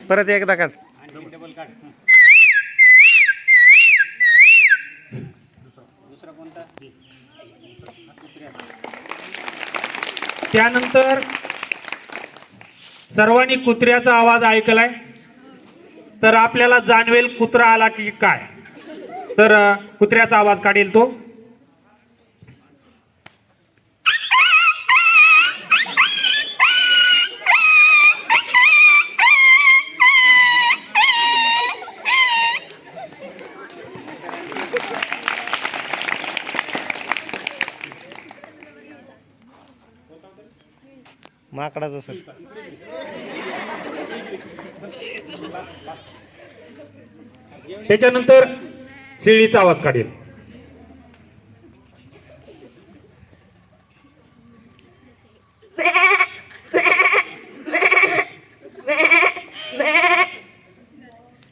परत एकदा काढ. डबल काढ. दुसरा कोणता? त्यानंतर सर्वांनी कुत्र्याचा आवाज ऐकलाय तर आपल्याला जाणवेल कुत्रा आला की काय. तर कुत्र्याचा आवाज काढेल तो. माकडाच असेल. त्याच्यानंतर शेळीचा आवाज काढेल.